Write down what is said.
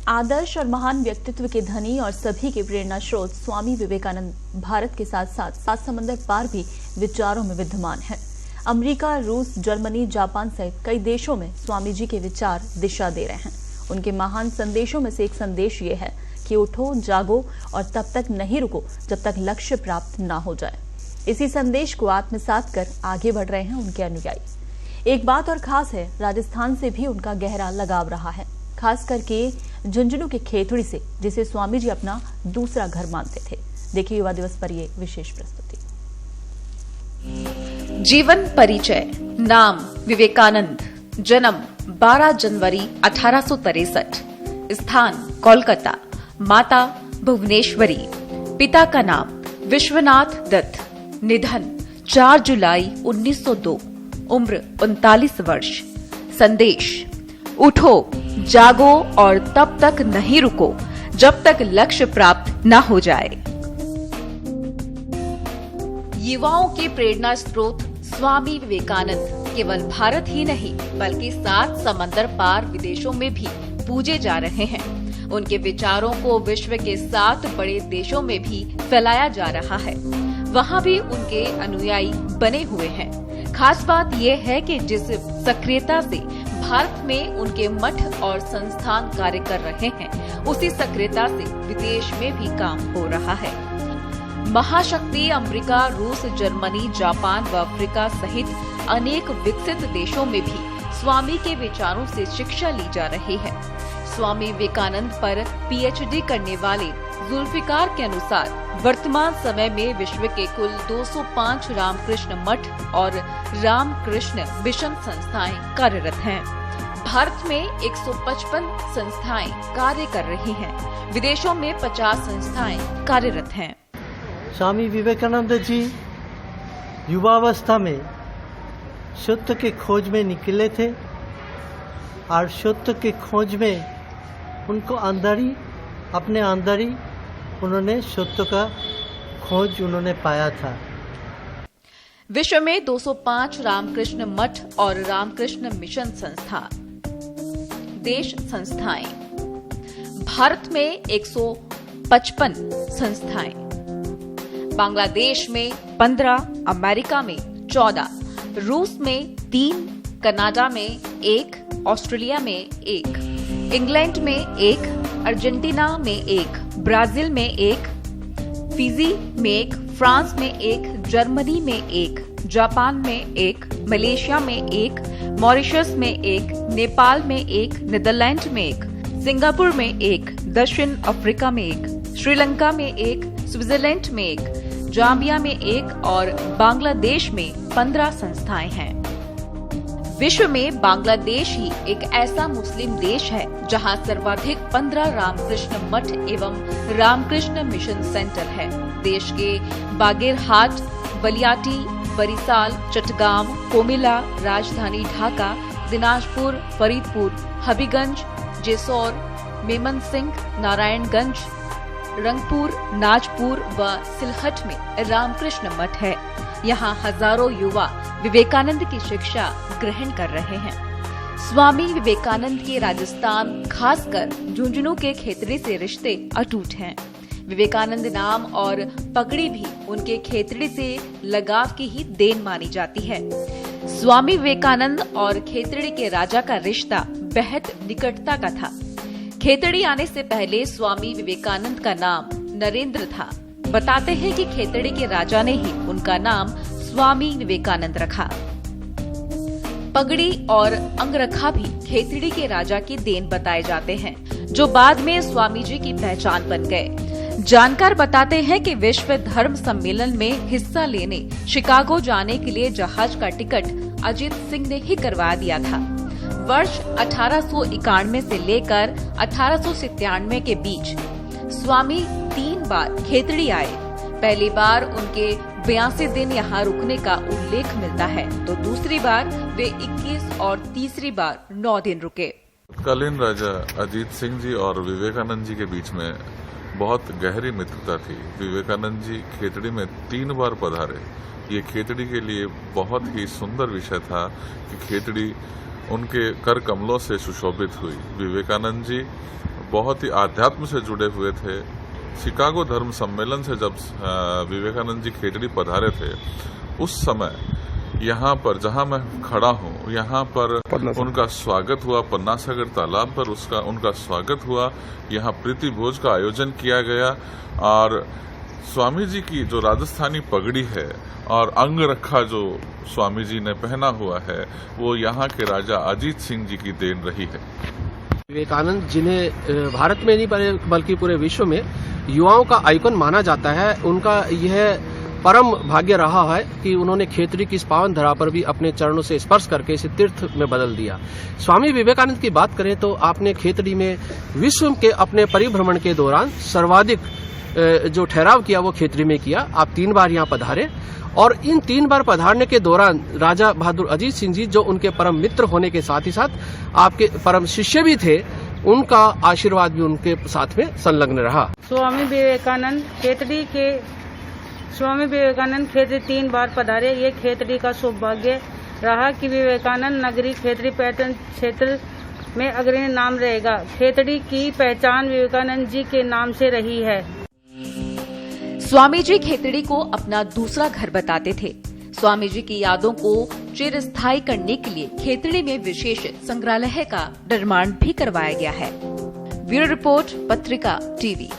आदर्श और महान व्यक्तित्व के धनी और सभी के प्रेरणा स्रोत स्वामी विवेकानंद भारत के साथ साथ 7 समंदर पार भी विचारों में विद्यमान हैं। अमेरिका, रूस, जर्मनी, जापान सहित कई देशों में स्वामी जी के विचार दिशा दे रहे हैं। उनके महान संदेशों में से एक संदेश ये है कि उठो, जागो और तब तक नहीं रुको जब तक लक्ष्य प्राप्त न हो जाए। इसी संदेश को आत्मसात कर आगे बढ़ रहे हैं उनके अनुयायी। एक बात और खास है, राजस्थान से भी उनका गहरा लगाव रहा है, खास करके झुंझुनू के खेतड़ी से, जिसे स्वामी जी अपना दूसरा घर मानते थे। देखिए युवा दिवस पर ये विशेष प्रस्तुति। जीवन परिचय। नाम विवेकानंद। जन्म 12 जनवरी 1863। स्थान कोलकाता। माता भुवनेश्वरी। पिता का नाम विश्वनाथ दत्त। निधन 4 जुलाई 1902। उम्र 39 वर्ष। संदेश: उठो, जागो और तब तक नहीं रुको जब तक लक्ष्य प्राप्त न हो जाए। युवाओं के प्रेरणा स्रोत स्वामी विवेकानंद केवल भारत ही नहीं बल्कि 7 समंदर पार विदेशों में भी पूजे जा रहे हैं। उनके विचारों को विश्व के 7 बड़े देशों में भी फैलाया जा रहा है। वहाँ भी उनके अनुयायी बने हुए हैं। खास बात यह है कि जिस सक्रियता से भारत में उनके मठ और संस्थान कार्य कर रहे हैं, उसी सक्रियता से विदेश में भी काम हो रहा है। महाशक्ति अमेरिका, रूस, जर्मनी, जापान व अफ्रीका सहित अनेक विकसित देशों में भी स्वामी के विचारों से शिक्षा ली जा रही है। स्वामी विवेकानंद पर पीएचडी करने वाले जुल्फिकार के अनुसार वर्तमान समय में विश्व के कुल 205 रामकृष्ण मठ और रामकृष्ण मिशन संस्थाएं कार्यरत हैं। भारत में 155 संस्थाएं कार्य कर रही हैं। विदेशों में 50 संस्थाएं कार्यरत हैं। स्वामी विवेकानंद जी युवावस्था में सत्य के खोज में निकले थे और सत्य के खोज में उनको अपने अंदर ही उन्होंने सत्य का खोज पाया था। विश्व में 205 रामकृष्ण मठ और रामकृष्ण मिशन संस्था देश संस्थाएं। भारत में 155 संस्थाएं। बांग्लादेश में 15, अमेरिका में 14, रूस में 3, कनाडा में 1, ऑस्ट्रेलिया में 1, इंग्लैंड में 1, अर्जेंटीना में 1, ब्राजील में 1, फिजी में 1, फ्रांस में 1, जर्मनी में 1, जापान में 1, मलेशिया में 1, मॉरिशस में 1, नेपाल में 1, नीदरलैंड में 1, सिंगापुर में 1, दक्षिण अफ्रीका में 1, श्रीलंका में 1, स्विट्जरलैंड में 1, जाम्बिया में 1 और बांग्लादेश में 15 संस्थाएं हैं। विश्व में बांग्लादेश ही एक ऐसा मुस्लिम देश है जहां सर्वाधिक 15 रामकृष्ण मठ एवं रामकृष्ण मिशन सेंटर है। देश के बागेरहाट, बलियाटी, बरिसाल, चटगांव, कोमिला, राजधानी ढाका, दिनाजपुर, फरीदपुर, हबीगंज, जेसौर, मेमनसिंह, नारायणगंज, रंगपुर, नाजपुर व सिलहट में रामकृष्ण मठ है। यहाँ हजारों युवा विवेकानंद की शिक्षा ग्रहण कर रहे हैं। स्वामी विवेकानंद के राजस्थान, खासकर झुंझुनू के खेतड़ी से रिश्ते अटूट हैं। विवेकानंद नाम और पगड़ी भी उनके खेतड़ी से लगाव की ही देन मानी जाती है। स्वामी विवेकानंद और खेतड़ी के राजा का रिश्ता बेहद निकटता का था। खेतड़ी आने से पहले स्वामी विवेकानंद का नाम नरेंद्र था। बताते हैं कि खेतड़ी के राजा ने ही उनका नाम स्वामी विवेकानंद रखा। पगड़ी और अंगरखा भी खेतड़ी के राजा की देन बताए जाते हैं, जो बाद में स्वामी जी की पहचान बन गए। जानकार बताते हैं कि विश्व धर्म सम्मेलन में हिस्सा लेने शिकागो जाने के लिए जहाज का टिकट अजीत सिंह ने ही करवा दिया था। वर्ष 1891 से लेकर 1897 के बीच स्वामी 3 बार खेतड़ी आए। पहली बार उनके 82 दिन यहाँ रुकने का उल्लेख मिलता है, तो दूसरी बार वे 21 और तीसरी बार 9 दिन रुके। तत्कालीन राजा अजीत सिंह जी और विवेकानंद जी के बीच में बहुत गहरी मित्रता थी। विवेकानंद जी खेतड़ी में 3 बार पधारे। ये खेतड़ी के लिए बहुत ही सुंदर विषय था कि खेतड़ी उनके कर कमलों से सुशोभित हुई। विवेकानंद जी बहुत ही आध्यात्म से जुड़े हुए थे। शिकागो धर्म सम्मेलन से जब विवेकानंद जी खेतड़ी पधारे थे, उस समय यहाँ पर जहाँ मैं खड़ा हूँ, यहाँ पर उनका स्वागत हुआ। पन्ना सागर तालाब पर उनका स्वागत हुआ। यहाँ प्रीति भोज का आयोजन किया गया और स्वामी जी की जो राजस्थानी पगड़ी है और अंग रखा जो स्वामी जी ने पहना हुआ है, वो यहाँ के राजा अजीत सिंह जी की देन रही है। विवेकानंद जिन्हें भारत में नहीं बल्कि पूरे विश्व में युवाओं का आइकन माना जाता है, उनका यह परम भाग्य रहा है कि उन्होंने खेतड़ी की इस पावन धरा पर भी अपने चरणों से स्पर्श करके इसे तीर्थ में बदल दिया। स्वामी विवेकानंद की बात करें तो आपने खेतड़ी में विश्व के अपने परिभ्रमण के दौरान सर्वाधिक जो ठहराव किया वो खेतड़ी में किया। आप 3 बार यहाँ पधारे और इन 3 बार पधारने के दौरान राजा बहादुर अजीत सिंह जी, जो उनके परम मित्र होने के साथ ही साथ आपके परम शिष्य भी थे, उनका आशीर्वाद भी उनके साथ में संलग्न रहा। स्वामी विवेकानंद खेतड़ी 3 बार पधारे। ये खेतड़ी का सौभाग्य रहा कि विवेकानंद नगरी खेतड़ी पर्यटन क्षेत्र में अग्रणी नाम रहेगा। खेतड़ी की पहचान विवेकानंद जी के नाम से रही है। स्वामी जी खेतड़ी को अपना दूसरा घर बताते थे। स्वामी जी की यादों को चिरस्थायी करने के लिए खेतड़ी में विशेष संग्रहालय का निर्माण भी करवाया गया है। ब्यूरो रिपोर्ट, पत्रिका टीवी।